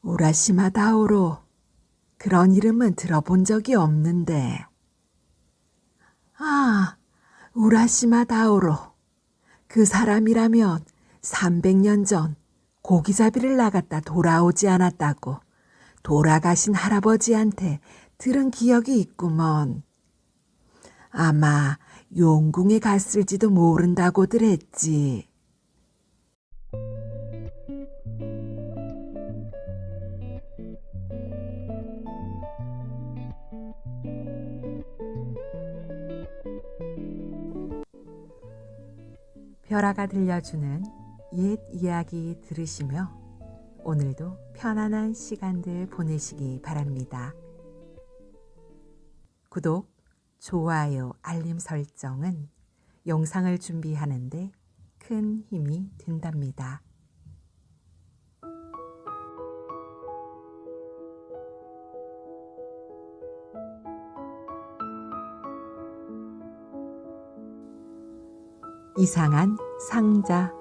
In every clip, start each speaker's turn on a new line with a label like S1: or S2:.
S1: 우라시마 다오로. 그런 이름은 들어본 적이 없는데. 아, 우라시마 다오로. 그 사람이라면 300년 전 고기잡이를 나갔다 돌아오지 않았다고 돌아가신 할아버지한테 들은 기억이 있구먼. 아마 용궁에 갔을지도 모른다고들 했지. 벼라가 들려주는 옛 이야기 들으시며 오늘도 편안한 시간들 보내시기 바랍니다. 구독, 좋아요, 알림 설정은 영상을 준비하는데 큰 힘이 된답니다. 이상한 상자.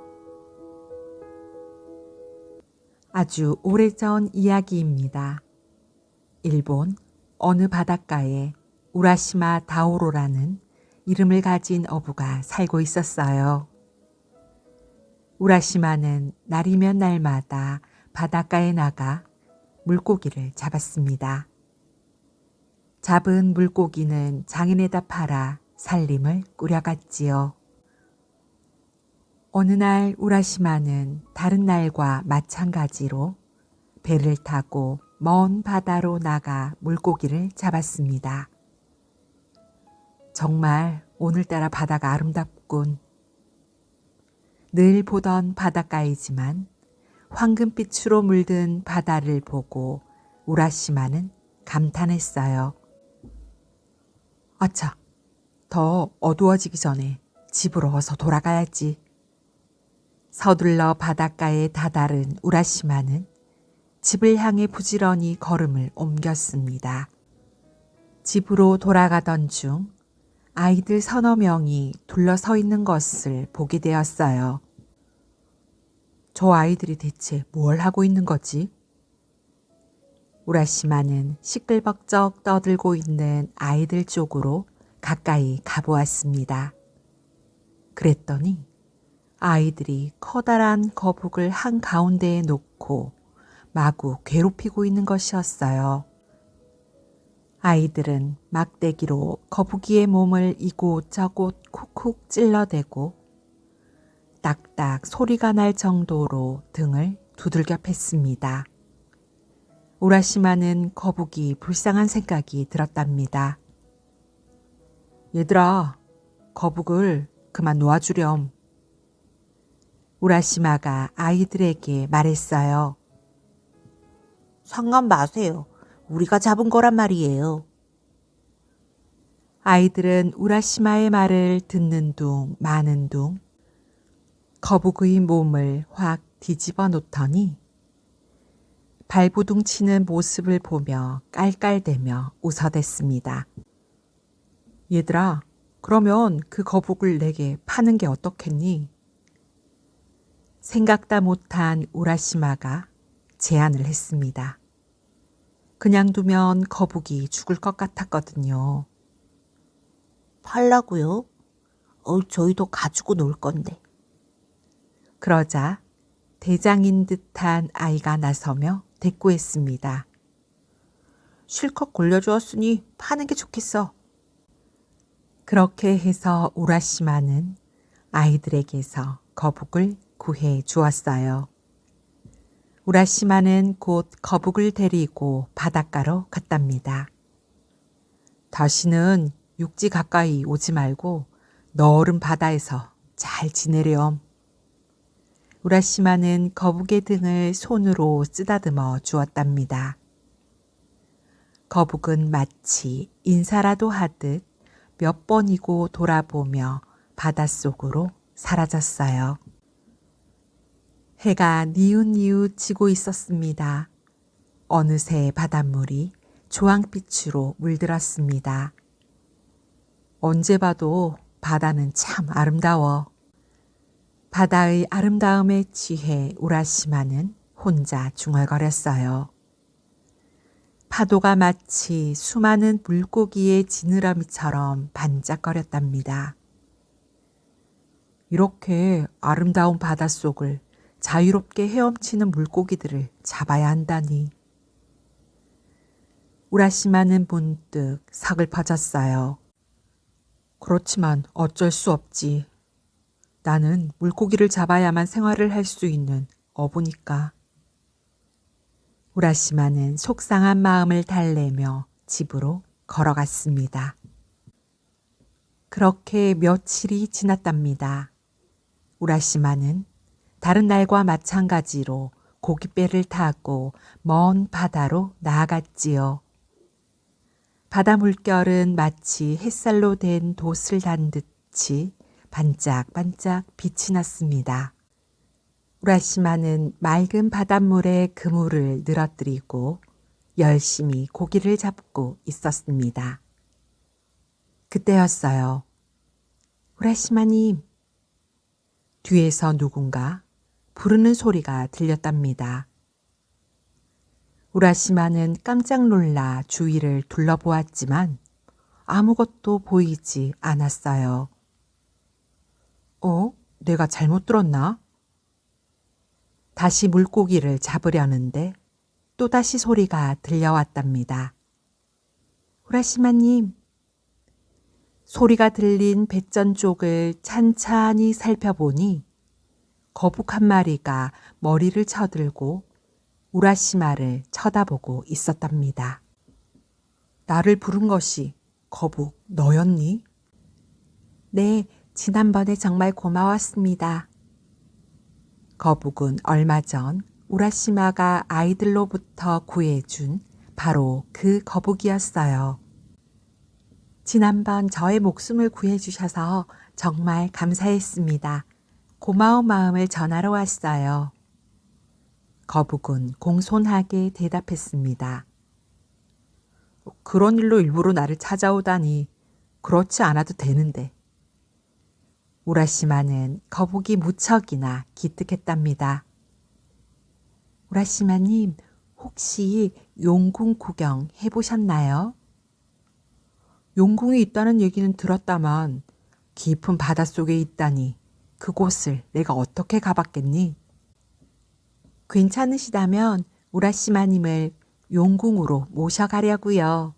S1: 아주 오래전 이야기입니다. 일본 어느 바닷가에 우라시마 다오로라는 이름을 가진 어부가 살고 있었어요. 우라시마는 날이면 날마다 바닷가에 나가 물고기를 잡았습니다. 잡은 물고기는 장인에다 팔아 살림을 꾸려갔지요. 어느 날 우라시마는 다른 날과 마찬가지로 배를 타고 먼 바다로 나가 물고기를 잡았습니다. 정말 오늘따라 바다가 아름답군. 늘 보던 바닷가이지만 황금빛으로 물든 바다를 보고 우라시마는 감탄했어요. 아차, 더 어두워지기 전에 집으로 어서 돌아가야지. 서둘러 바닷가에 다다른 우라시마는 집을 향해 부지런히 걸음을 옮겼습니다. 집으로 돌아가던 중 아이들 서너 명이 둘러서 있는 것을 보게 되었어요. 저 아이들이 대체 뭘 하고 있는 거지? 우라시마는 시끌벅적 떠들고 있는 아이들 쪽으로 가까이 가보았습니다. 그랬더니 아이들이 커다란 거북을 한가운데에 놓고 마구 괴롭히고 있는 것이었어요. 아이들은 막대기로 거북이의 몸을 이곳저곳 쿡쿡 찔러대고 딱딱 소리가 날 정도로 등을 두들겨 팼습니다. 우라시마는 거북이 불쌍한 생각이 들었답니다. 얘들아, 거북을 그만 놓아주렴. 우라시마가 아이들에게 말했어요. 상관 마세요. 우리가 잡은 거란 말이에요. 아이들은 우라시마의 말을 듣는 둥 마는 둥 거북의 몸을 확 뒤집어 놓더니 발부둥 치는 모습을 보며 깔깔대며 웃어댔습니다. 얘들아, 그러면 그 거북을 내게 파는 게 어떻겠니? 생각다 못한 우라시마가 제안을 했습니다. 그냥 두면 거북이 죽을 것 같았거든요. 팔라고요? 저희도 가지고 놀 건데. 그러자 대장인 듯한 아이가 나서며 대꾸했습니다. 실컷 골려주었으니 파는 게 좋겠어. 그렇게 해서 우라시마는 아이들에게서 거북을 구해 주었어요. 우라시마는 곧 거북을 데리고 바닷가로 갔답니다. 다시는 육지 가까이 오지 말고 너른 바다에서 잘 지내렴. 우라시마는 거북의 등을 손으로 쓰다듬어 주었답니다. 거북은 마치 인사라도 하듯 몇 번이고 돌아보며 바닷속으로 사라졌어요. 해가 니웃니웃 지고 있었습니다. 어느새 바닷물이 주황빛으로 물들었습니다. 언제 봐도 바다는 참 아름다워. 바다의 아름다움에 취해 우라시마는 혼자 중얼거렸어요. 파도가 마치 수많은 물고기의 지느러미처럼 반짝거렸답니다. 이렇게 아름다운 바닷속을 자유롭게 헤엄치는 물고기들을 잡아야 한다니. 우라시마는 문득 서글퍼졌어요. 그렇지만 어쩔 수 없지. 나는 물고기를 잡아야만 생활을 할 수 있는 어부니까. 우라시마는 속상한 마음을 달래며 집으로 걸어갔습니다. 그렇게 며칠이 지났답니다. 우라시마는 다른 날과 마찬가지로 고깃배를 타고 먼 바다로 나아갔지요. 바다 물결은 마치 햇살로 된 돛을 단 듯이 반짝반짝 빛이 났습니다. 우라시마는 맑은 바닷물에 그물을 늘어뜨리고 열심히 고기를 잡고 있었습니다. 그때였어요. 우라시마님. 뒤에서 누군가 부르는 소리가 들렸답니다. 우라시마는 깜짝 놀라 주위를 둘러보았지만 아무것도 보이지 않았어요. 내가 잘못 들었나? 다시 물고기를 잡으려는데 또다시 소리가 들려왔답니다. 우라시마님. 소리가 들린 뱃전 쪽을 찬찬히 살펴보니 거북 한 마리가 머리를 쳐들고 우라시마를 쳐다보고 있었답니다. 나를 부른 것이 거북 너였니? 네, 지난번에 정말 고마웠습니다. 거북은 얼마 전 우라시마가 아이들로부터 구해준 바로 그 거북이었어요. 지난번 저의 목숨을 구해주셔서 정말 감사했습니다. 고마운 마음을 전하러 왔어요. 거북은 공손하게 대답했습니다. 그런 일로 일부러 나를 찾아오다니. 그렇지 않아도 되는데. 우라시마는 거북이 무척이나 기특했답니다. 우라시마님, 혹시 용궁 구경 해보셨나요? 용궁이 있다는 얘기는 들었다만 깊은 바닷속에 있다니 그곳을 내가 어떻게 가봤겠니? 괜찮으시다면 우라시마님을 용궁으로 모셔가려고요.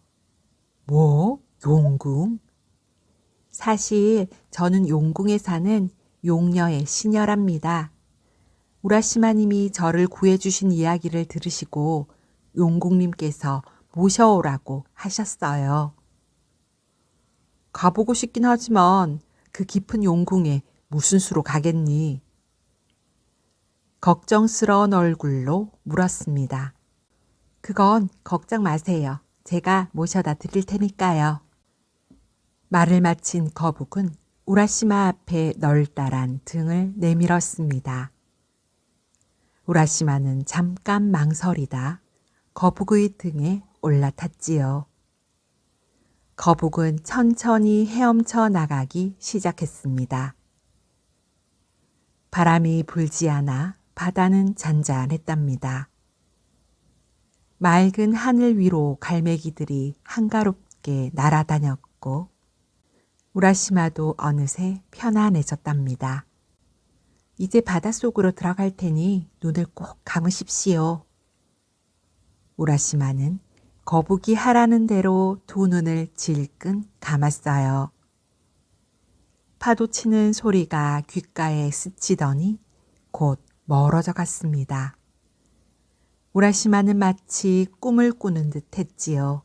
S1: 뭐? 용궁? 사실 저는 용궁에 사는 용녀의 시녀랍니다. 우라시마님이 저를 구해주신 이야기를 들으시고 용궁님께서 모셔오라고 하셨어요. 가보고 싶긴 하지만 그 깊은 용궁에 무슨 수로 가겠니? 걱정스러운 얼굴로 물었습니다. 그건 걱정 마세요. 제가 모셔다 드릴 테니까요. 말을 마친 거북은 우라시마 앞에 널따란 등을 내밀었습니다. 우라시마는 잠깐 망설이다 거북의 등에 올라탔지요. 거북은 천천히 헤엄쳐 나가기 시작했습니다. 바람이 불지 않아 바다는 잔잔했답니다. 맑은 하늘 위로 갈매기들이 한가롭게 날아다녔고 우라시마도 어느새 편안해졌답니다. 이제 바닷속으로 들어갈 테니 눈을 꼭 감으십시오. 우라시마는 거북이 하라는 대로 두 눈을 질끈 감았어요. 파도 치는 소리가 귓가에 스치더니 곧 멀어져 갔습니다. 우라시마는 마치 꿈을 꾸는 듯 했지요.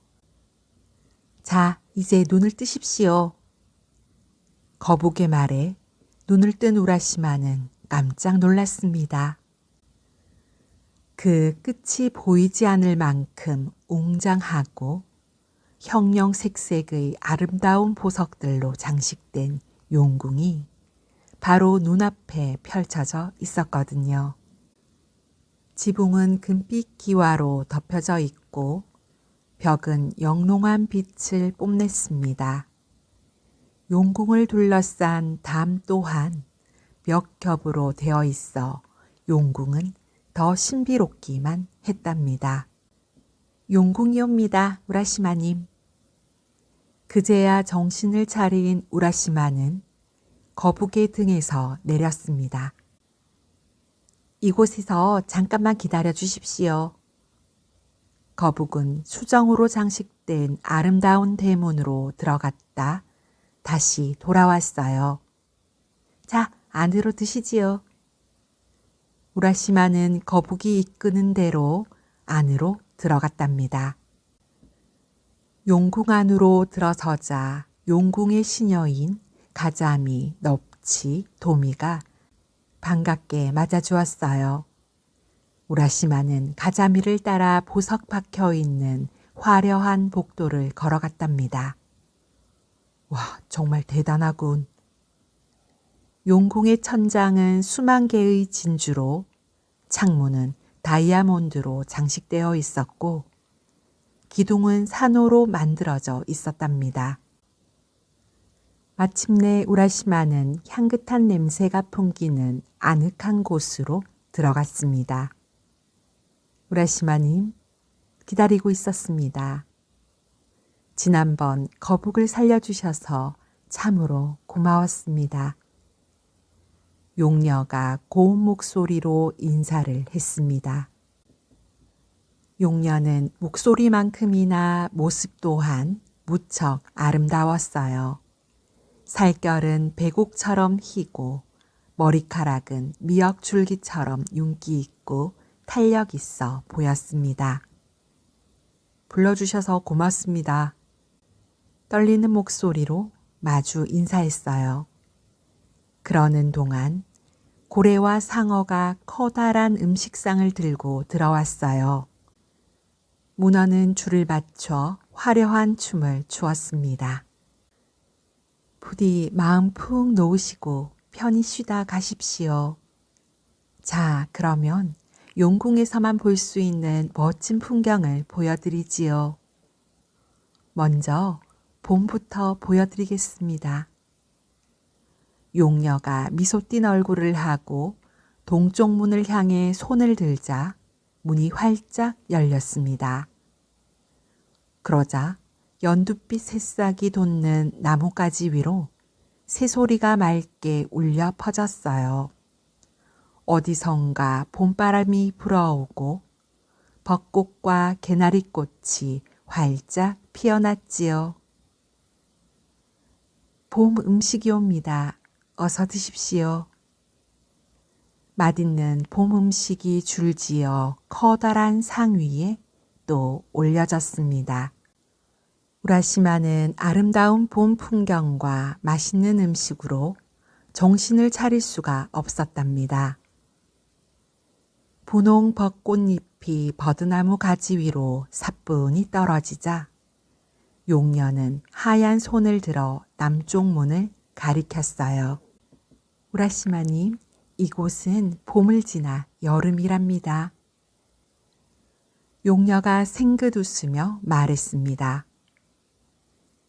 S1: 자, 이제 눈을 뜨십시오. 거북의 말에 눈을 뜬 우라시마는 깜짝 놀랐습니다. 그 끝이 보이지 않을 만큼 웅장하고 형형색색의 아름다운 보석들로 장식된 용궁이 바로 눈앞에 펼쳐져 있었거든요. 지붕은 금빛 기와로 덮여져 있고 벽은 영롱한 빛을 뽐냈습니다. 용궁을 둘러싼 담 또한 몇 겹으로 되어 있어 용궁은 더 신비롭기만 했답니다. 용궁이옵니다, 우라시마님. 그제야 정신을 차린 우라시마는 거북의 등에서 내렸습니다. 이곳에서 잠깐만 기다려 주십시오. 거북은 수정으로 장식된 아름다운 대문으로 들어갔다 다시 돌아왔어요. 자, 안으로 드시지요. 우라시마는 거북이 이끄는 대로 안으로 들어갔답니다. 용궁 안으로 들어서자 용궁의 시녀인 가자미, 넙치, 도미가 반갑게 맞아주었어요. 우라시마는 가자미를 따라 보석 박혀 있는 화려한 복도를 걸어갔답니다. 와, 정말 대단하군. 용궁의 천장은 수만 개의 진주로, 창문은 다이아몬드로 장식되어 있었고 기둥은 산호로 만들어져 있었답니다. 마침내 우라시마는 향긋한 냄새가 풍기는 아늑한 곳으로 들어갔습니다. 우라시마님, 기다리고 있었습니다. 지난번 거북을 살려주셔서 참으로 고마웠습니다. 용녀가 고운 목소리로 인사를 했습니다. 용녀는 목소리만큼이나 모습 또한 무척 아름다웠어요. 살결은 백옥처럼 희고 머리카락은 미역줄기처럼 윤기 있고 탄력 있어 보였습니다. 불러주셔서 고맙습니다. 떨리는 목소리로 마주 인사했어요. 그러는 동안 고래와 상어가 커다란 음식상을 들고 들어왔어요. 문어는 줄을 맞춰 화려한 춤을 추었습니다. 부디 마음 푹 놓으시고 편히 쉬다 가십시오. 자, 그러면 용궁에서만 볼 수 있는 멋진 풍경을 보여드리지요. 먼저 봄부터 보여드리겠습니다. 용녀가 미소 띤 얼굴을 하고 동쪽 문을 향해 손을 들자 문이 활짝 열렸습니다. 그러자 연두빛 새싹이 돋는 나뭇가지 위로 새소리가 맑게 울려 퍼졌어요. 어디선가 봄바람이 불어오고 벚꽃과 개나리꽃이 활짝 피어났지요. 봄 음식이 옵니다. 어서 드십시오. 맛있는 봄 음식이 줄지어 커다란 상 위에 또 올려졌습니다. 우라시마는 아름다운 봄 풍경과 맛있는 음식으로 정신을 차릴 수가 없었답니다. 분홍 벚꽃잎이 버드나무 가지 위로 사뿐히 떨어지자 용녀는 하얀 손을 들어 남쪽 문을 가리켰어요. 우라시마님, 이곳은 봄을 지나 여름이랍니다. 용녀가 생긋 웃으며 말했습니다.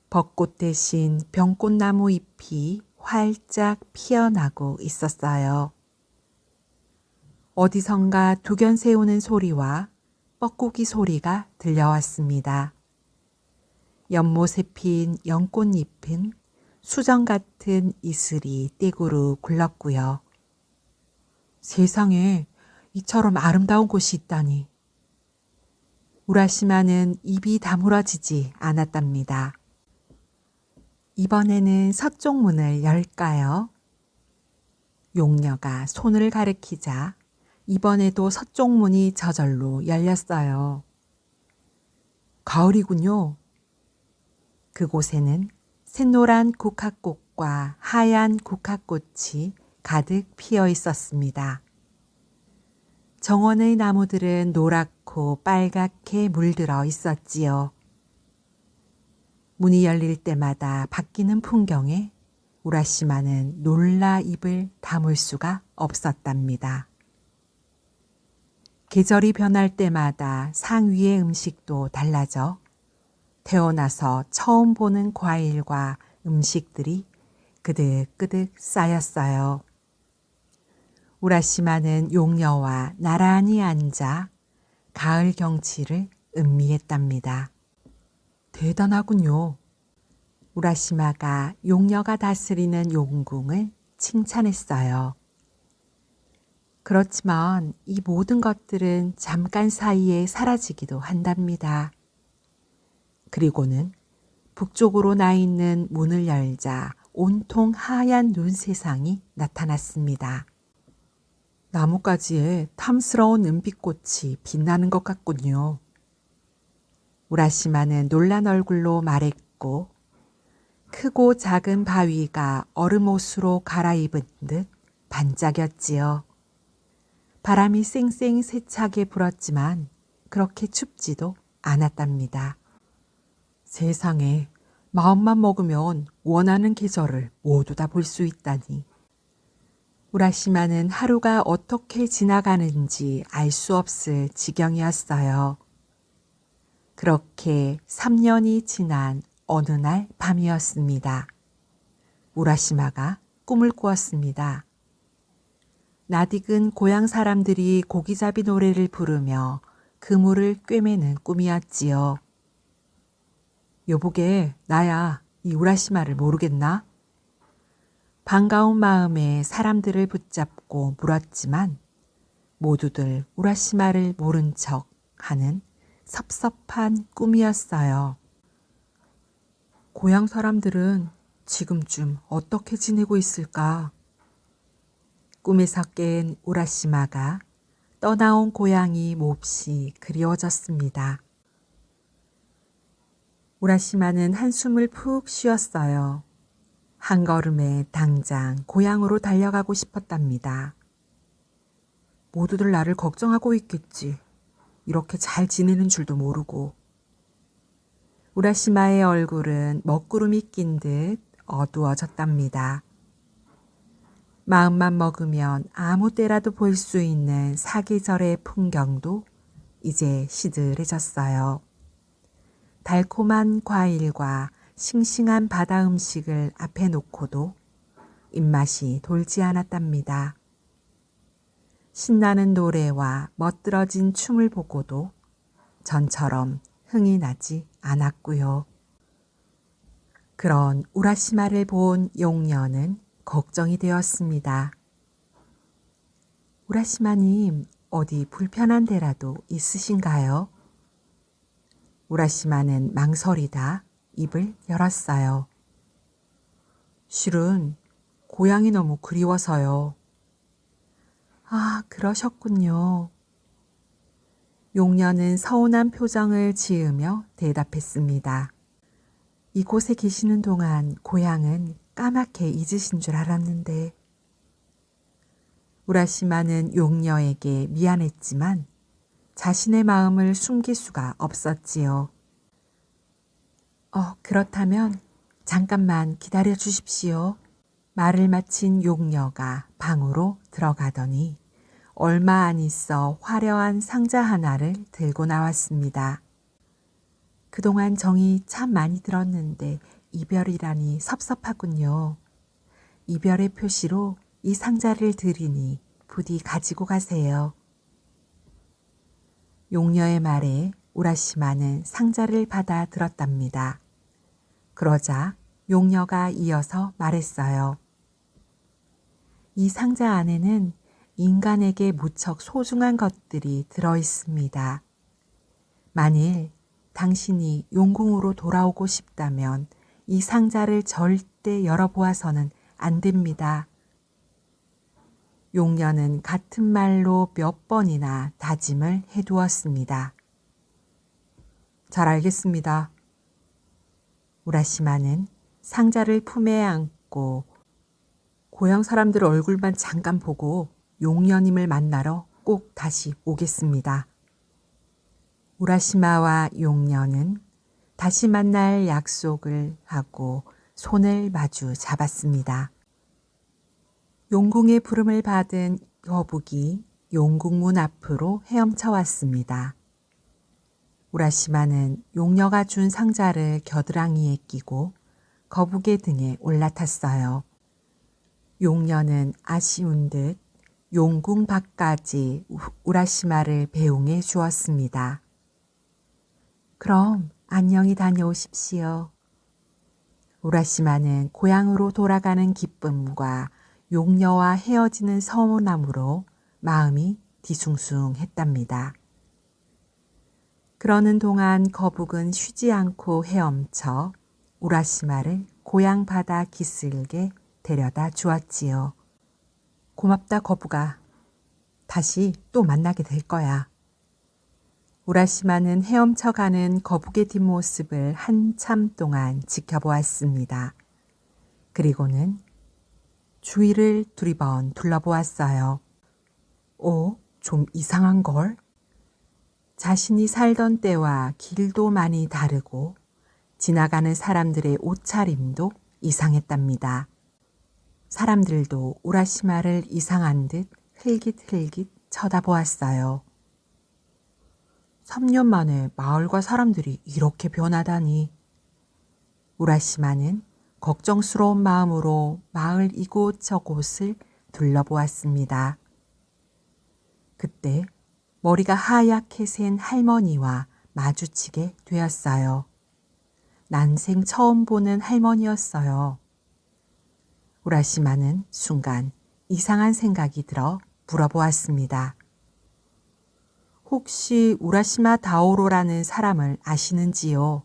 S1: 벚꽃 대신 병꽃나무 잎이 활짝 피어나고 있었어요. 어디선가 두견 세우는 소리와 뻐꾸기 소리가 들려왔습니다. 연못에 핀 연꽃잎은 수정 같은 이슬이 떼구르 굴렀고요. 세상에 이처럼 아름다운 곳이 있다니. 우라시마는 입이 다물어지지 않았답니다. 이번에는 서쪽 문을 열까요? 용녀가 손을 가리키자 이번에도 서쪽 문이 저절로 열렸어요. 가을이군요. 그곳에는 샛노란 국화꽃과 하얀 국화꽃이 가득 피어 있었습니다. 정원의 나무들은 노랗고 빨갛게 물들어 있었지요. 문이 열릴 때마다 바뀌는 풍경에 우라시마는 놀라 입을 다물 수가 없었답니다. 계절이 변할 때마다 상 위의 음식도 달라져 태어나서 처음 보는 과일과 음식들이 그득그득 쌓였어요. 우라시마는 용녀와 나란히 앉아 가을 경치를 음미했답니다. 대단하군요. 우라시마가 용녀가 다스리는 용궁을 칭찬했어요. 그렇지만 이 모든 것들은 잠깐 사이에 사라지기도 한답니다. 그리고는 북쪽으로 나 있는 문을 열자 온통 하얀 눈 세상이 나타났습니다. 나뭇가지에 탐스러운 은빛꽃이 빛나는 것 같군요. 우라시마는 놀란 얼굴로 말했고 크고 작은 바위가 얼음옷으로 갈아입은 듯 반짝였지요. 바람이 쌩쌩 세차게 불었지만 그렇게 춥지도 않았답니다. 세상에, 마음만 먹으면 원하는 계절을 모두 다 볼 수 있다니. 우라시마는 하루가 어떻게 지나가는지 알 수 없을 지경이었어요. 그렇게 3년이 지난 어느 날 밤이었습니다. 우라시마가 꿈을 꾸었습니다. 낯익은 고향 사람들이 고기잡이 노래를 부르며 그물을 꿰매는 꿈이었지요. 여보게, 나야. 이 우라시마를 모르겠나? 반가운 마음에 사람들을 붙잡고 물었지만 모두들 우라시마를 모른 척 하는 섭섭한 꿈이었어요. 고향 사람들은 지금쯤 어떻게 지내고 있을까? 꿈에서 깬 우라시마가 떠나온 고향이 몹시 그리워졌습니다. 우라시마는 한숨을 푹 쉬었어요. 한 걸음에 당장 고향으로 달려가고 싶었답니다. 모두들 나를 걱정하고 있겠지. 이렇게 잘 지내는 줄도 모르고. 우라시마의 얼굴은 먹구름이 낀 듯 어두워졌답니다. 마음만 먹으면 아무 때라도 볼 수 있는 사계절의 풍경도 이제 시들해졌어요. 달콤한 과일과 싱싱한 바다 음식을 앞에 놓고도 입맛이 돌지 않았답니다. 신나는 노래와 멋들어진 춤을 보고도 전처럼 흥이 나지 않았고요. 그런 우라시마를 본 용녀는 걱정이 되었습니다. 우라시마님, 어디 불편한 데라도 있으신가요? 우라시마는 망설이다 입을 열었어요. 실은 고향이 너무 그리워서요. 아, 그러셨군요. 용녀는 서운한 표정을 지으며 대답했습니다. 이곳에 계시는 동안 고향은 까맣게 잊으신 줄 알았는데. 우라시마는 용녀에게 미안했지만 자신의 마음을 숨길 수가 없었지요. 그렇다면 잠깐만 기다려 주십시오. 말을 마친 용녀가 방으로 들어가더니 얼마 안 있어 화려한 상자 하나를 들고 나왔습니다. 그동안 정이 참 많이 들었는데 이별이라니 섭섭하군요. 이별의 표시로 이 상자를 드리니 부디 가지고 가세요. 용녀의 말에 우라시마는 상자를 받아 들었답니다. 그러자 용녀가 이어서 말했어요. 이 상자 안에는 인간에게 무척 소중한 것들이 들어 있습니다. 만일 당신이 용궁으로 돌아오고 싶다면 이 상자를 절대 열어보아서는 안 됩니다. 용녀는 같은 말로 몇 번이나 다짐을 해두었습니다. 잘 알겠습니다. 우라시마는 상자를 품에 안고 고향 사람들 얼굴만 잠깐 보고 용녀님을 만나러 꼭 다시 오겠습니다. 우라시마와 용녀는 다시 만날 약속을 하고 손을 마주 잡았습니다. 용궁의 부름을 받은 거북이 용궁문 앞으로 헤엄쳐 왔습니다. 우라시마는 용녀가 준 상자를 겨드랑이에 끼고 거북의 등에 올라탔어요. 용녀는 아쉬운 듯 용궁 밖까지 우라시마를 배웅해 주었습니다. 그럼 안녕히 다녀오십시오. 우라시마는 고향으로 돌아가는 기쁨과 용녀와 헤어지는 서운함으로 마음이 뒤숭숭했답니다. 그러는 동안 거북은 쉬지 않고 헤엄쳐 우라시마를 고향 바다 기슭에 데려다 주었지요. 고맙다 거북아. 다시 또 만나게 될 거야. 우라시마는 헤엄쳐가는 거북의 뒷모습을 한참 동안 지켜보았습니다. 그리고는 주위를 두리번 둘러보았어요. 좀 이상한걸? 자신이 살던 때와 길도 많이 다르고 지나가는 사람들의 옷차림도 이상했답니다. 사람들도 우라시마를 이상한 듯 흘깃흘깃 쳐다보았어요. 3년 만에 마을과 사람들이 이렇게 변하다니. 우라시마는 걱정스러운 마음으로 마을 이곳저곳을 둘러보았습니다. 그때 머리가 하얗게 센 할머니와 마주치게 되었어요. 난생 처음 보는 할머니였어요. 우라시마는 순간 이상한 생각이 들어 물어보았습니다. 혹시 우라시마 다오로라는 사람을 아시는지요?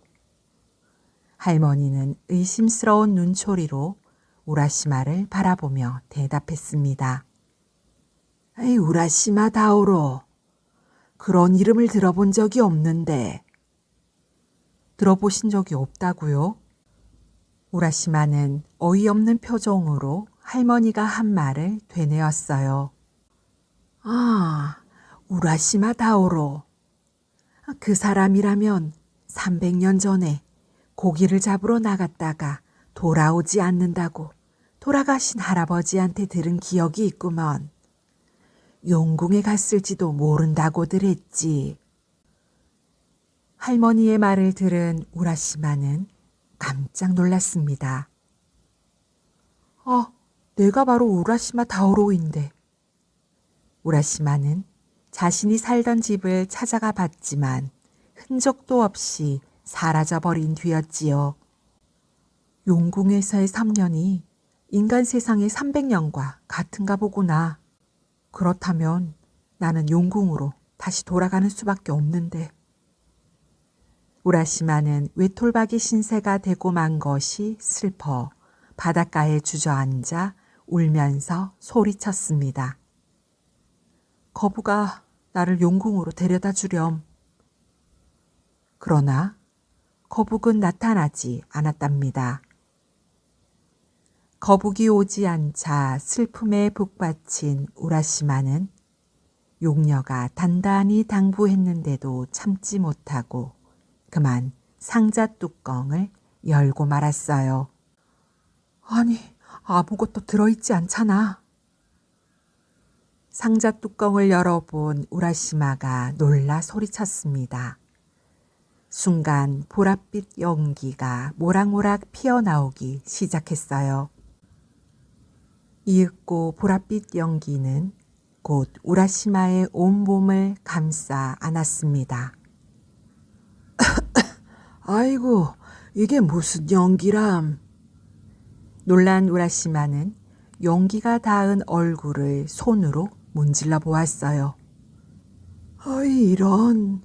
S1: 할머니는 의심스러운 눈초리로 우라시마를 바라보며 대답했습니다. 우라시마 다오로. 그런 이름을 들어본 적이 없는데. 들어보신 적이 없다고요? 우라시마는 어이없는 표정으로 할머니가 한 말을 되뇌었어요. 우라시마 다오로. 그 사람이라면 300년 전에 고기를 잡으러 나갔다가 돌아오지 않는다고 돌아가신 할아버지한테 들은 기억이 있구먼. 용궁에 갔을지도 모른다고들 했지. 할머니의 말을 들은 우라시마는 깜짝 놀랐습니다. 내가 바로 우라시마 다오로인데. 우라시마는 자신이 살던 집을 찾아가 봤지만 흔적도 없이 사라져버린 뒤였지요. 용궁에서의 3년이 인간 세상의 300년과 같은가 보구나. 그렇다면 나는 용궁으로 다시 돌아가는 수밖에 없는데. 우라시마는 외톨박이 신세가 되고 만 것이 슬퍼 바닷가에 주저앉아 울면서 소리쳤습니다. 거북아, 나를 용궁으로 데려다 주렴. 그러나 거북은 나타나지 않았답니다. 거북이 오지 않자 슬픔에 북받친 우라시마는 용녀가 단단히 당부했는데도 참지 못하고 그만 상자 뚜껑을 열고 말았어요. 아니, 아무것도 들어있지 않잖아. 상자 뚜껑을 열어본 우라시마가 놀라 소리쳤습니다. 순간 보랏빛 연기가 모락모락 피어나오기 시작했어요. 이윽고 보랏빛 연기는 곧 우라시마의 온몸을 감싸 안았습니다. 아이고, 이게 무슨 연기람. 놀란 우라시마는 연기가 닿은 얼굴을 손으로 문질러 보았어요. 이런.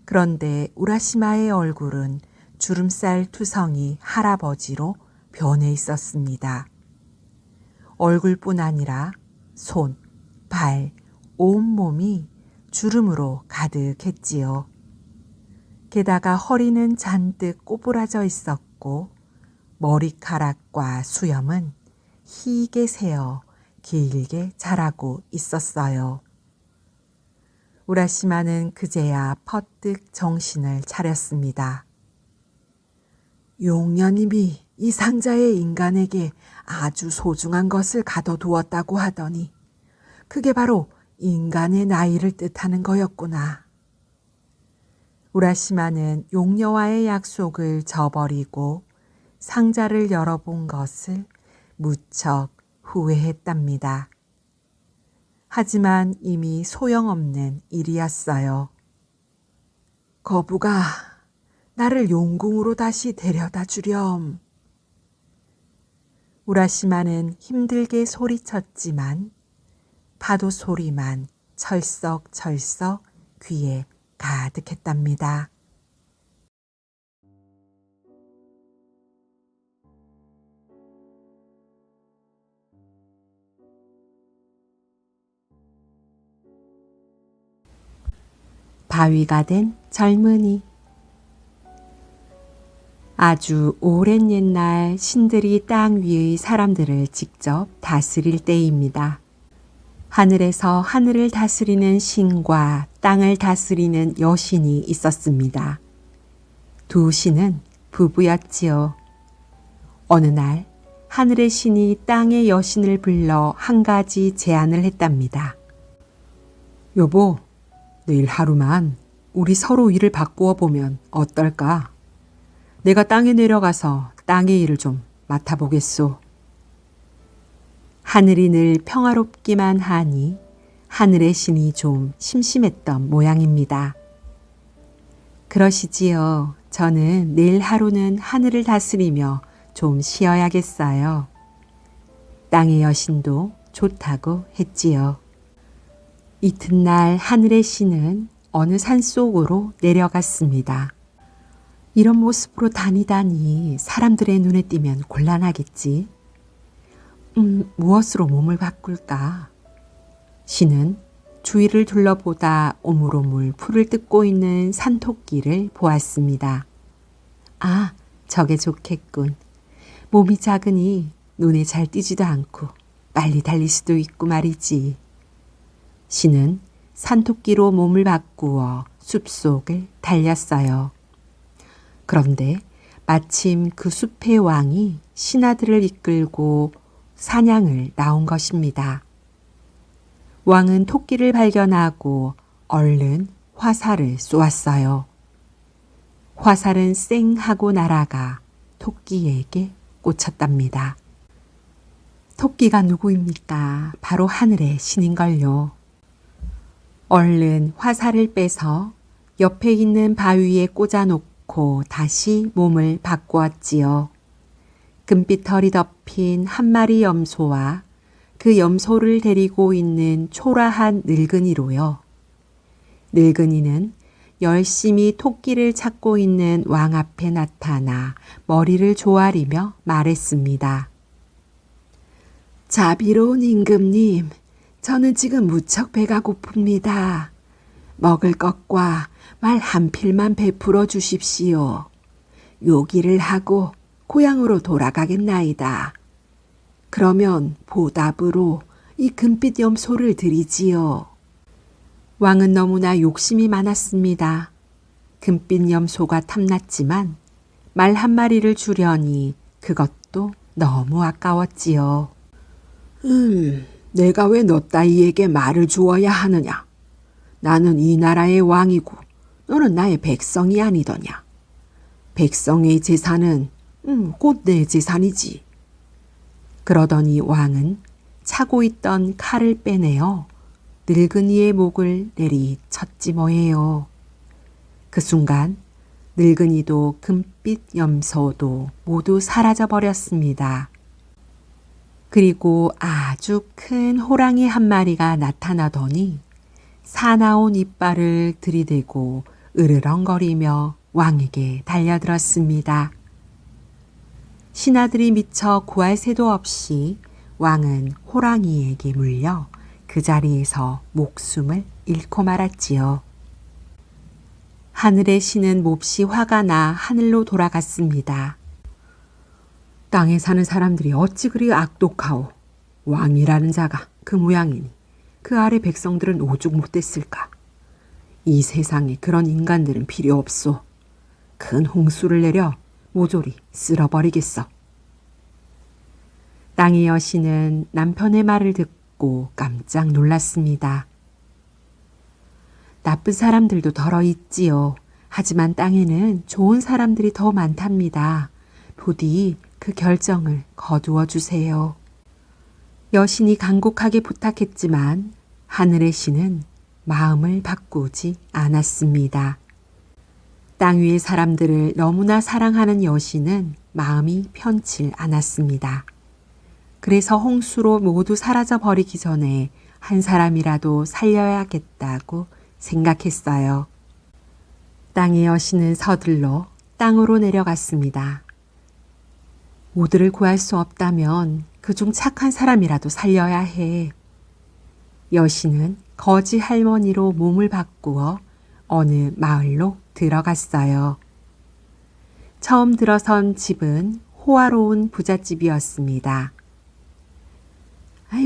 S1: 그런데 우라시마의 얼굴은 주름살 투성이 할아버지로 변해 있었습니다. 얼굴뿐 아니라 손, 발, 온몸이 주름으로 가득했지요. 게다가 허리는 잔뜩 꼬부라져 있었고 머리카락과 수염은 희게 새어 길게 자라고 있었어요. 우라시마는 그제야 퍼뜩 정신을 차렸습니다. 용녀님이 이 상자에 인간에게 아주 소중한 것을 가둬두었다고 하더니 그게 바로 인간의 나이를 뜻하는 거였구나. 우라시마는 용녀와의 약속을 저버리고 상자를 열어본 것을 무척 후회했답니다. 하지만 이미 소용없는 일이었어요. 거부가 나를 용궁으로 다시 데려다 주렴. 우라시마는 힘들게 소리쳤지만 파도 소리만 철썩철썩 귀에 가득했답니다. 바위가 된 젊은이. 아주 오랜 옛날 신들이 땅 위의 사람들을 직접 다스릴 때입니다. 하늘에서 하늘을 다스리는 신과 땅을 다스리는 여신이 있었습니다. 두 신은 부부였지요. 어느 날 하늘의 신이 땅의 여신을 불러 한 가지 제안을 했답니다. 여보, 내일 하루만 우리 서로 일을 바꾸어 보면 어떨까? 내가 땅에 내려가서 땅의 일을 좀 맡아보겠소. 하늘이 늘 평화롭기만 하니 하늘의 신이 좀 심심했던 모양입니다. 그러시지요. 저는 내일 하루는 하늘을 다스리며 좀 쉬어야겠어요. 땅의 여신도 좋다고 했지요. 이튿날 하늘의 신은 어느 산속으로 내려갔습니다. 이런 모습으로 다니다니 사람들의 눈에 띄면 곤란하겠지. 무엇으로 몸을 바꿀까? 신은 주위를 둘러보다 오물오물 풀을 뜯고 있는 산토끼를 보았습니다. 아, 저게 좋겠군. 몸이 작으니 눈에 잘 띄지도 않고 빨리 달릴 수도 있고 말이지. 신은 산토끼로 몸을 바꾸어 숲속을 달렸어요. 그런데 마침 그 숲의 왕이 신하들을 이끌고 사냥을 나온 것입니다. 왕은 토끼를 발견하고 얼른 화살을 쏘았어요. 화살은 쌩 하고 날아가 토끼에게 꽂혔답니다. 토끼가 누구입니까? 바로 하늘의 신인걸요. 얼른 화살을 빼서 옆에 있는 바위에 꽂아놓고 다시 몸을 바꾸었지요. 금빛털이 덮인 한 마리 염소와 그 염소를 데리고 있는 초라한 늙은이로요. 늙은이는 열심히 토끼를 찾고 있는 왕 앞에 나타나 머리를 조아리며 말했습니다. 자비로운 임금님, 저는 지금 무척 배가 고픕니다. 먹을 것과 말 한 필만 베풀어 주십시오. 요기를 하고 고향으로 돌아가겠나이다. 그러면 보답으로 이 금빛 염소를 드리지요. 왕은 너무나 욕심이 많았습니다. 금빛 염소가 탐났지만 말 한 마리를 주려니 그것도 너무 아까웠지요. 내가 왜 너 따위에게 말을 주어야 하느냐? 나는 이 나라의 왕이고 너는 나의 백성이 아니더냐? 백성의 재산은 곧 내 재산이지. 그러더니 왕은 차고 있던 칼을 빼내어 늙은이의 목을 내리쳤지 뭐예요. 그 순간 늙은이도 금빛 염소도 모두 사라져 버렸습니다. 그리고 아주 큰 호랑이 한 마리가 나타나더니 사나운 이빨을 들이대고 으르렁거리며 왕에게 달려들었습니다. 신하들이 미처 구할 새도 없이 왕은 호랑이에게 물려 그 자리에서 목숨을 잃고 말았지요. 하늘의 신은 몹시 화가 나 하늘로 돌아갔습니다. 땅에 사는 사람들이 어찌 그리 악독하오. 왕이라는 자가 그 모양이니 그 아래 백성들은 오죽 못됐을까. 이 세상에 그런 인간들은 필요 없소. 큰 홍수를 내려 모조리 쓸어버리겠어. 땅의 여신은 남편의 말을 듣고 깜짝 놀랐습니다. 나쁜 사람들도 덜어 있지요. 하지만 땅에는 좋은 사람들이 더 많답니다. 부디 그 결정을 거두어 주세요. 여신이 간곡하게 부탁했지만 하늘의 신은 마음을 바꾸지 않았습니다. 땅 위의 사람들을 너무나 사랑하는 여신은 마음이 편치 않았습니다. 그래서 홍수로 모두 사라져 버리기 전에 한 사람이라도 살려야겠다고 생각했어요. 땅의 여신은 서둘러 땅으로 내려갔습니다. 모두를 구할 수 없다면 그중 착한 사람이라도 살려야 해. 여신은 거지 할머니로 몸을 바꾸어 어느 마을로 들어갔어요. 처음 들어선 집은 호화로운 부잣집이었습니다.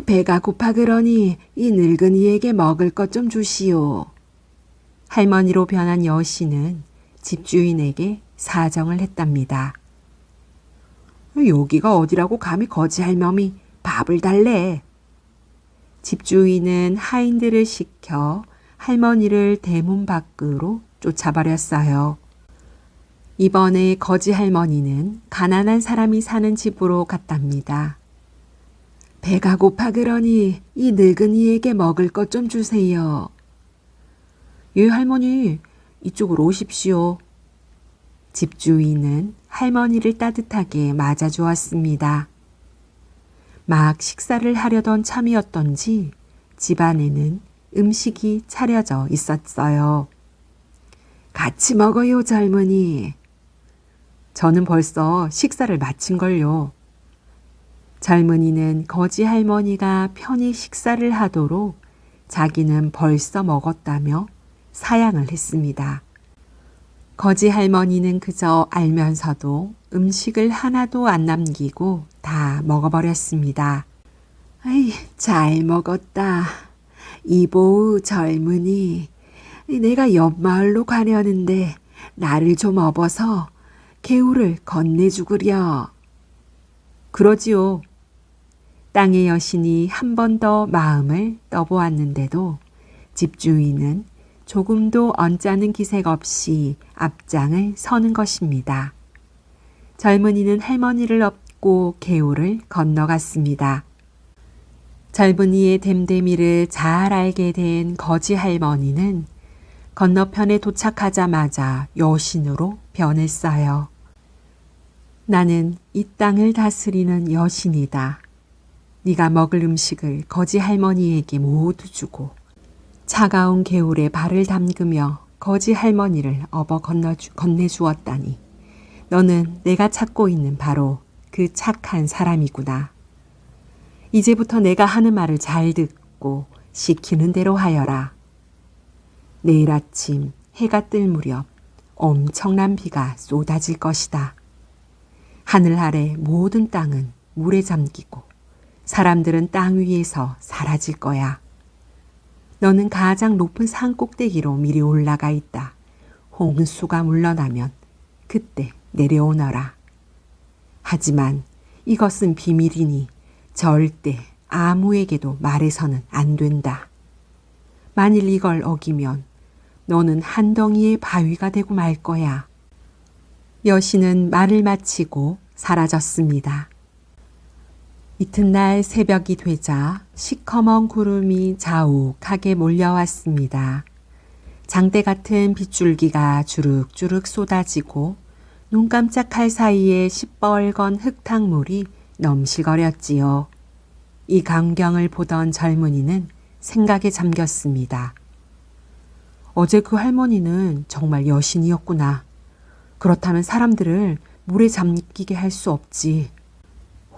S1: 배가 고파 그러니 이 늙은이에게 먹을 것 좀 주시오. 할머니로 변한 여신은 집주인에게 사정을 했답니다. 여기가 어디라고 감히 거지 할멈이 밥을 달래. 집주인은 하인들을 시켜 할머니를 대문 밖으로 쫓아버렸어요. 이번에 거지 할머니는 가난한 사람이 사는 집으로 갔답니다. 배가 고파 그러니 이 늙은이에게 먹을 것 좀 주세요. 예, 할머니, 이쪽으로 오십시오. 집주인은 할머니를 따뜻하게 맞아주었습니다. 막 식사를 하려던 참이었던지 집안에는 음식이 차려져 있었어요. 같이 먹어요, 젊은이. 저는 벌써 식사를 마친걸요. 젊은이는 거지 할머니가 편히 식사를 하도록 자기는 벌써 먹었다며 사양을 했습니다. 거지 할머니는 그저 알면서도 음식을 하나도 안 남기고 다 먹어버렸습니다. 아이, 잘 먹었다. 이보우 젊은이. 내가 옆 마을로 가려는데 나를 좀 업어서 개울을 건네주구려. 그러지요. 땅의 여신이 한 번 더 마음을 떠보았는데도 집주인은 조금도 언짢은 기색 없이 앞장을 서는 것입니다. 젊은이는 할머니를 업고 개울을 건너갔습니다. 젊은이의 됨됨이를 잘 알게 된 거지 할머니는 건너편에 도착하자마자 여신으로 변했어요. 나는 이 땅을 다스리는 여신이다. 네가 먹을 음식을 거지 할머니에게 모두 주고 차가운 개울에 발을 담그며 거지 할머니를 업어 건네주었다니 너는 내가 찾고 있는 바로 그 착한 사람이구나. 이제부터 내가 하는 말을 잘 듣고 시키는 대로 하여라. 내일 아침 해가 뜰 무렵 엄청난 비가 쏟아질 것이다. 하늘 아래 모든 땅은 물에 잠기고 사람들은 땅 위에서 사라질 거야. 너는 가장 높은 산 꼭대기로 미리 올라가 있다. 홍수가 물러나면 그때 내려오너라. 하지만 이것은 비밀이니 절대 아무에게도 말해서는 안 된다. 만일 이걸 어기면 너는 한 덩이의 바위가 되고 말 거야. 여신은 말을 마치고 사라졌습니다. 이튿날 새벽이 되자 시커먼 구름이 자욱하게 몰려왔습니다. 장대 같은 빗줄기가 주룩주룩 쏟아지고 눈 깜짝할 사이에 시뻘건 흙탕물이 넘실거렸지요. 이 광경을 보던 젊은이는 생각에 잠겼습니다. 어제 그 할머니는 정말 여신이었구나. 그렇다면 사람들을 물에 잠기게 할 수 없지.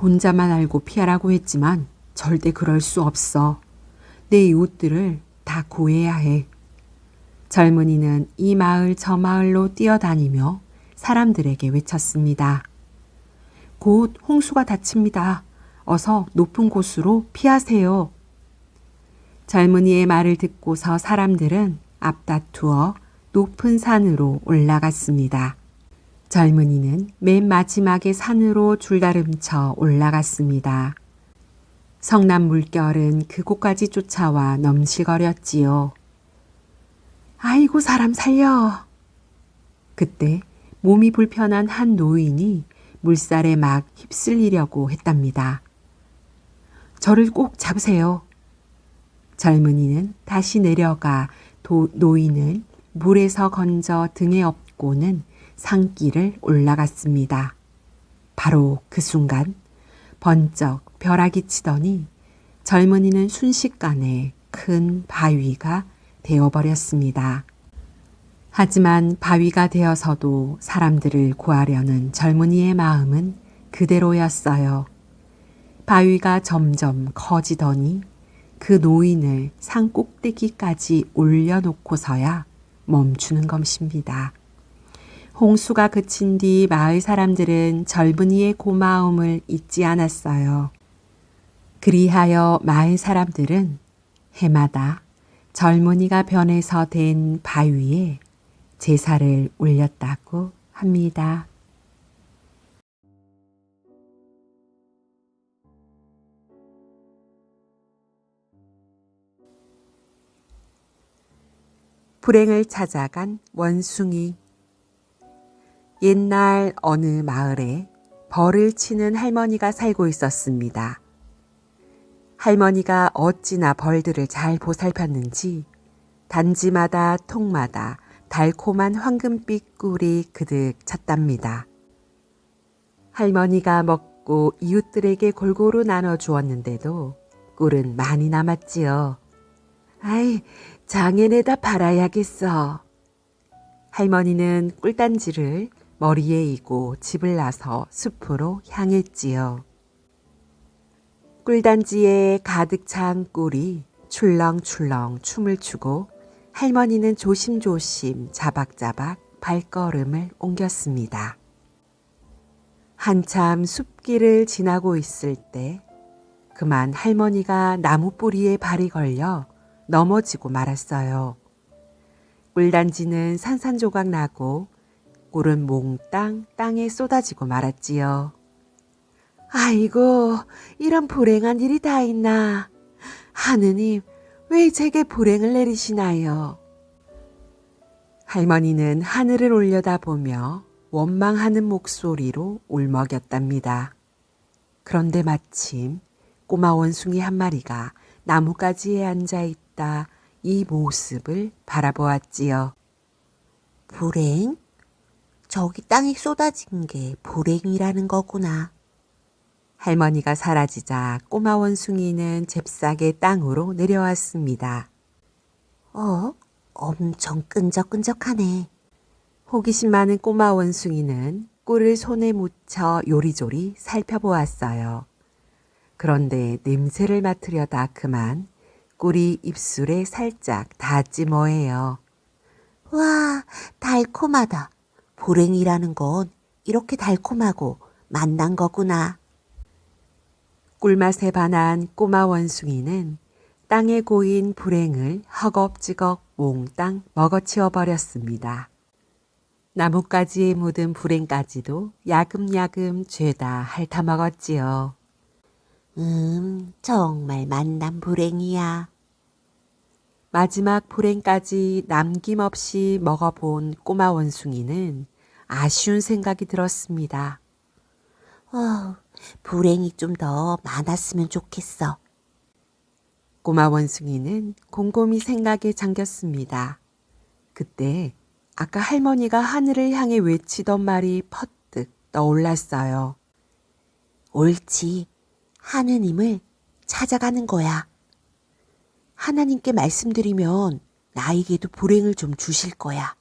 S1: 혼자만 알고 피하라고 했지만 절대 그럴 수 없어. 내 이웃들을 다 구해야 해. 젊은이는 이 마을 저 마을로 뛰어다니며 사람들에게 외쳤습니다. 곧 홍수가 닥칩니다. 어서 높은 곳으로 피하세요. 젊은이의 말을 듣고서 사람들은 앞다투어 높은 산으로 올라갔습니다. 젊은이는 맨 마지막에 산으로 줄다름쳐 올라갔습니다. 성난 물결은 그곳까지 쫓아와 넘실거렸지요. 아이고 사람 살려. 그때 몸이 불편한 한 노인이 물살에 막 휩쓸리려고 했답니다. 저를 꼭 잡으세요. 젊은이는 다시 내려가 노인을 물에서 건져 등에 업고 안고는 산길을 올라갔습니다. 바로 그 순간 번쩍 벼락이 치더니 젊은이는 순식간에 큰 바위가 되어버렸습니다. 하지만 바위가 되어서도 사람들을 구하려는 젊은이의 마음은 그대로였어요. 바위가 점점 커지더니 그 노인을 산 꼭대기까지 올려놓고서야 멈추는 것입니다. 홍수가 그친 뒤 마을 사람들은 젊은이의 고마움을 잊지 않았어요. 그리하여 마을 사람들은 해마다 젊은이가 변해서 된 바위에 제사를 올렸다고 합니다. 불행을 찾아간 원숭이. 옛날 어느 마을에 벌을 치는 할머니가 살고 있었습니다. 할머니가 어찌나 벌들을 잘 보살폈는지 단지마다 통마다 달콤한 황금빛 꿀이 그득 찼답니다. 할머니가 먹고 이웃들에게 골고루 나눠 주었는데도 꿀은 많이 남았지요. 아이, 장에내다 팔아야겠어. 할머니는 꿀단지를 머리에 이고 집을 나서 숲으로 향했지요. 꿀단지에 가득 찬 꿀이 출렁출렁 춤을 추고 할머니는 조심조심 자박자박 발걸음을 옮겼습니다. 한참 숲길을 지나고 있을 때 그만 할머니가 나무 뿌리에 발이 걸려 넘어지고 말았어요. 꿀단지는 산산조각 나고 꿀은 몽땅 땅에 쏟아지고 말았지요. 아이고, 이런 불행한 일이 다 있나. 하느님, 왜 제게 불행을 내리시나요? 할머니는 하늘을 올려다보며 원망하는 목소리로 울먹였답니다. 그런데 마침 꼬마 원숭이 한 마리가 나뭇가지에 앉아있다 이 모습을 바라보았지요.
S2: 불행? 저기 땅에 쏟아진 게 불행이라는 거구나.
S1: 할머니가 사라지자 꼬마 원숭이는 잽싸게 땅으로 내려왔습니다.
S2: 엄청 끈적끈적하네.
S1: 호기심 많은 꼬마 원숭이는 꿀을 손에 묻혀 요리조리 살펴보았어요. 그런데 냄새를 맡으려다 그만 꿀이 입술에 살짝 닿았지 뭐예요.
S2: 와, 달콤하다. 불행이라는 건 이렇게 달콤하고 맛난 거구나.
S1: 꿀맛에 반한 꼬마 원숭이는 땅에 고인 불행을 허겁지겁 몽땅 먹어치워 버렸습니다. 나뭇가지에 묻은 불행까지도 야금야금 죄다 핥아먹었지요.
S2: 정말 맛난 불행이야.
S1: 마지막 불행까지 남김없이 먹어본 꼬마 원숭이는 아쉬운 생각이 들었습니다.
S2: 불행이 좀 더 많았으면 좋겠어.
S1: 꼬마 원숭이는 곰곰이 생각에 잠겼습니다. 그때 아까 할머니가 하늘을 향해 외치던 말이 퍼뜩 떠올랐어요.
S2: 옳지. 하느님을 찾아가는 거야. 하나님께 말씀드리면 나에게도 불행을 좀 주실 거야.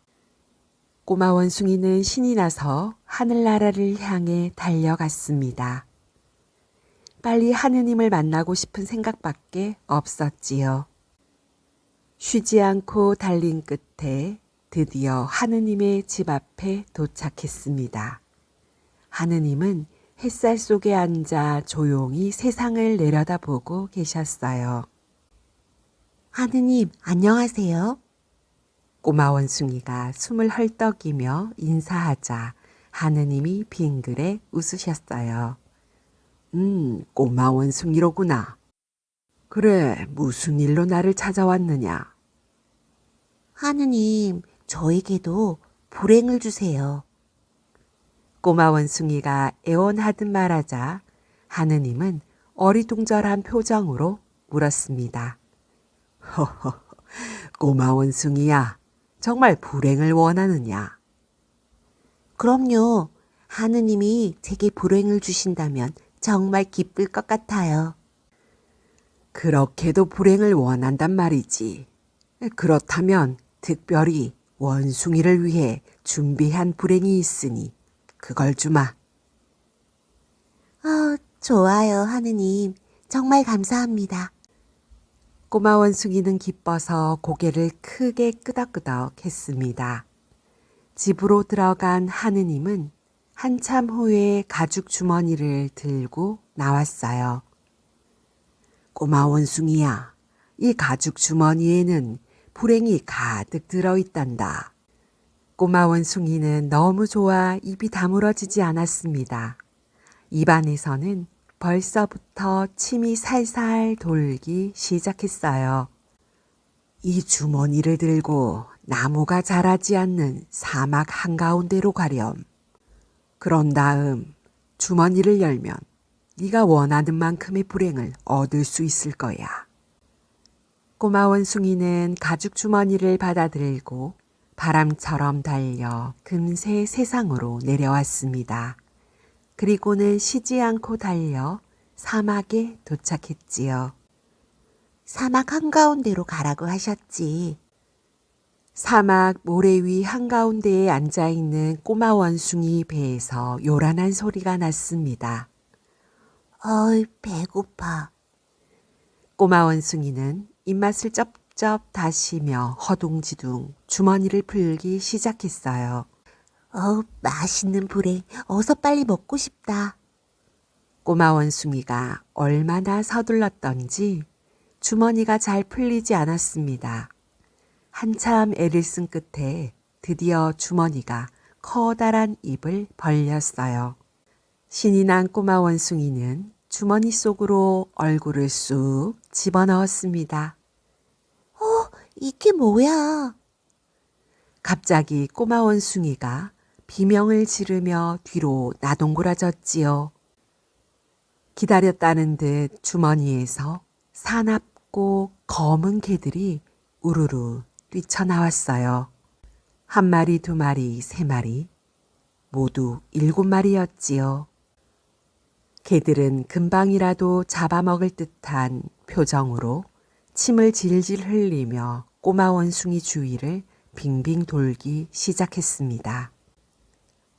S1: 꼬마 원숭이는 신이 나서 하늘나라를 향해 달려갔습니다. 빨리 하느님을 만나고 싶은 생각밖에 없었지요. 쉬지 않고 달린 끝에 드디어 하느님의 집 앞에 도착했습니다. 하느님은 햇살 속에 앉아 조용히 세상을 내려다보고 계셨어요.
S2: 하느님, 안녕하세요.
S1: 꼬마 원숭이가 숨을 헐떡이며 인사하자 하느님이 빙그레 웃으셨어요. 꼬마 원숭이로구나. 그래, 무슨 일로 나를 찾아왔느냐?
S2: 하느님, 저에게도 불행을 주세요.
S1: 꼬마 원숭이가 애원하듯 말하자 하느님은 어리둥절한 표정으로 물었습니다. 허허, 꼬마 원숭이야, 정말 불행을 원하느냐?
S2: 그럼요. 하느님이 제게 불행을 주신다면 정말 기쁠 것 같아요.
S1: 그렇게도 불행을 원한단 말이지. 그렇다면 특별히 원숭이를 위해 준비한 불행이 있으니 그걸 주마.
S2: 좋아요, 하느님. 정말 감사합니다.
S1: 꼬마 원숭이는 기뻐서 고개를 크게 끄덕끄덕 했습니다. 집으로 들어간 하느님은 한참 후에 가죽 주머니를 들고 나왔어요. 꼬마 원숭이야, 이 가죽 주머니에는 불행이 가득 들어있단다. 꼬마 원숭이는 너무 좋아 입이 다물어지지 않았습니다. 입안에서는 벌써부터 침이 살살 돌기 시작했어요. 이 주머니를 들고 나무가 자라지 않는 사막 한가운데로 가렴. 그런 다음 주머니를 열면 네가 원하는 만큼의 불행을 얻을 수 있을 거야. 꼬마 원숭이는 가죽 주머니를 받아들고 바람처럼 달려 금세 세상으로 내려왔습니다. 그리고는 쉬지 않고 달려 사막에 도착했지요.
S2: 사막 한가운데로 가라고 하셨지.
S1: 사막 모래 위 한가운데에 앉아있는 꼬마 원숭이 배에서 요란한 소리가 났습니다.
S2: 배고파.
S1: 꼬마 원숭이는 입맛을 쩝쩝 다시며 허둥지둥 주머니를 풀기 시작했어요.
S2: 맛있는 불행. 어서 빨리 먹고 싶다.
S1: 꼬마 원숭이가 얼마나 서둘렀던지 주머니가 잘 풀리지 않았습니다. 한참 애를 쓴 끝에 드디어 주머니가 커다란 입을 벌렸어요. 신이 난 꼬마 원숭이는 주머니 속으로 얼굴을 쑥 집어넣었습니다.
S2: 이게 뭐야?
S1: 갑자기 꼬마 원숭이가 비명을 지르며 뒤로 나동그라졌지요. 기다렸다는 듯 주머니에서 사납고 검은 개들이 우르르 뛰쳐나왔어요. 한 마리, 두 마리, 세 마리, 모두 7마리였지요. 개들은 금방이라도 잡아먹을 듯한 표정으로 침을 질질 흘리며 꼬마 원숭이 주위를 빙빙 돌기 시작했습니다.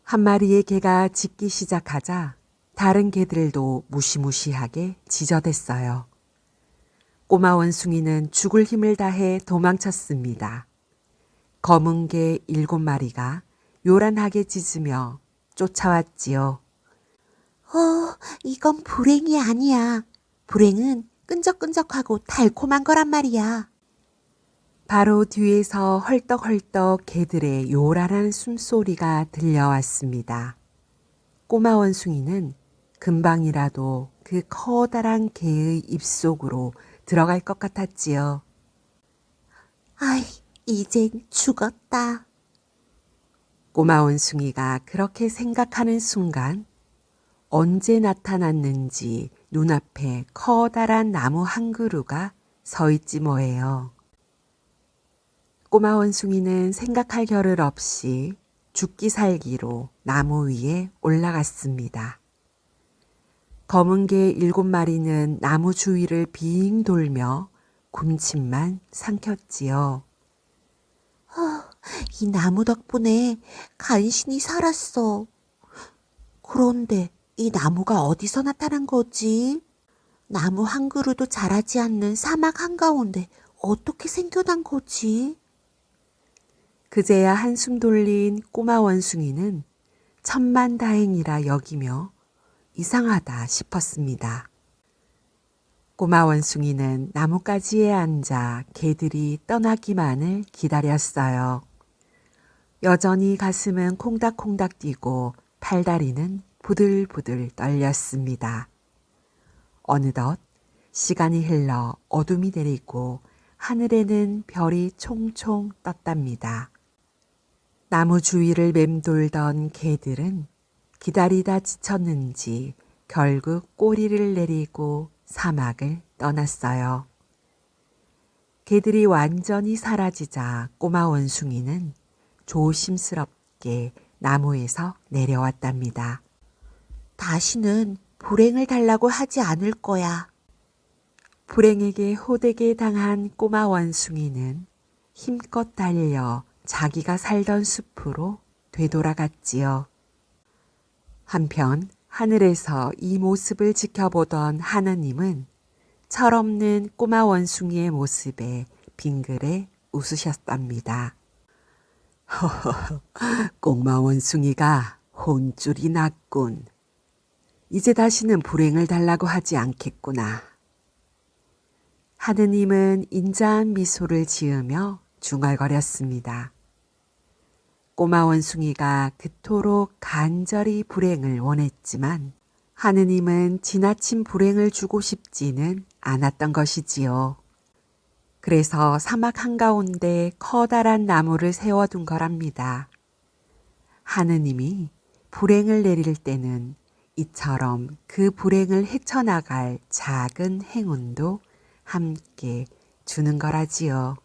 S1: 한 마리의 개가 짖기 시작하자 다른 개들도 무시무시하게 짖어댔어요. 꼬마 원숭이는 죽을 힘을 다해 도망쳤습니다. 검은 개 7마리가 요란하게 짖으며 쫓아왔지요.
S2: 이건 불행이 아니야. 불행은 끈적끈적하고 달콤한 거란 말이야.
S1: 바로 뒤에서 헐떡헐떡 개들의 요란한 숨소리가 들려왔습니다. 꼬마 원숭이는 금방이라도 그 커다란 개의 입속으로 들어갈 것 같았지요.
S2: 이젠 죽었다.
S1: 꼬마 원숭이가 그렇게 생각하는 순간 언제 나타났는지 눈앞에 커다란 나무 한 그루가 서 있지 뭐예요. 꼬마 원숭이는 생각할 겨를 없이 죽기 살기로 나무 위에 올라갔습니다. 검은 개 7마리는 나무 주위를 빙 돌며 군침만 삼켰지요.
S2: 이 나무 덕분에 간신히 살았어. 그런데 이 나무가 어디서 나타난 거지? 나무 한 그루도 자라지 않는 사막 한가운데 어떻게 생겨난 거지?
S1: 그제야 한숨 돌린 꼬마 원숭이는 천만다행이라 여기며 이상하다 싶었습니다. 꼬마 원숭이는 나뭇가지에 앉아 개들이 떠나기만을 기다렸어요. 여전히 가슴은 콩닥콩닥 뛰고 팔다리는 부들부들 떨렸습니다. 어느덧 시간이 흘러 어둠이 내리고 하늘에는 별이 총총 떴답니다. 나무 주위를 맴돌던 개들은 기다리다 지쳤는지 결국 꼬리를 내리고 사막을 떠났어요. 개들이 완전히 사라지자 꼬마 원숭이는 조심스럽게 나무에서 내려왔답니다.
S2: 다시는 불행을 달라고 하지 않을 거야.
S1: 불행에게 호되게 당한 꼬마 원숭이는 힘껏 달려 자기가 살던 숲으로 되돌아갔지요. 한편 하늘에서 이 모습을 지켜보던 하느님은 철없는 꼬마 원숭이의 모습에 빙그레 웃으셨답니다. 꼬마 원숭이가 혼쭐이 났군. 이제 다시는 불행을 달라고 하지 않겠구나. 하느님은 인자한 미소를 지으며 중얼거렸습니다. 꼬마 원숭이가 그토록 간절히 불행을 원했지만 하느님은 지나친 불행을 주고 싶지는 않았던 것이지요. 그래서 사막 한가운데 커다란 나무를 세워둔 거랍니다. 하느님이 불행을 내릴 때는 이처럼 그 불행을 헤쳐나갈 작은 행운도 함께 주는 거라지요.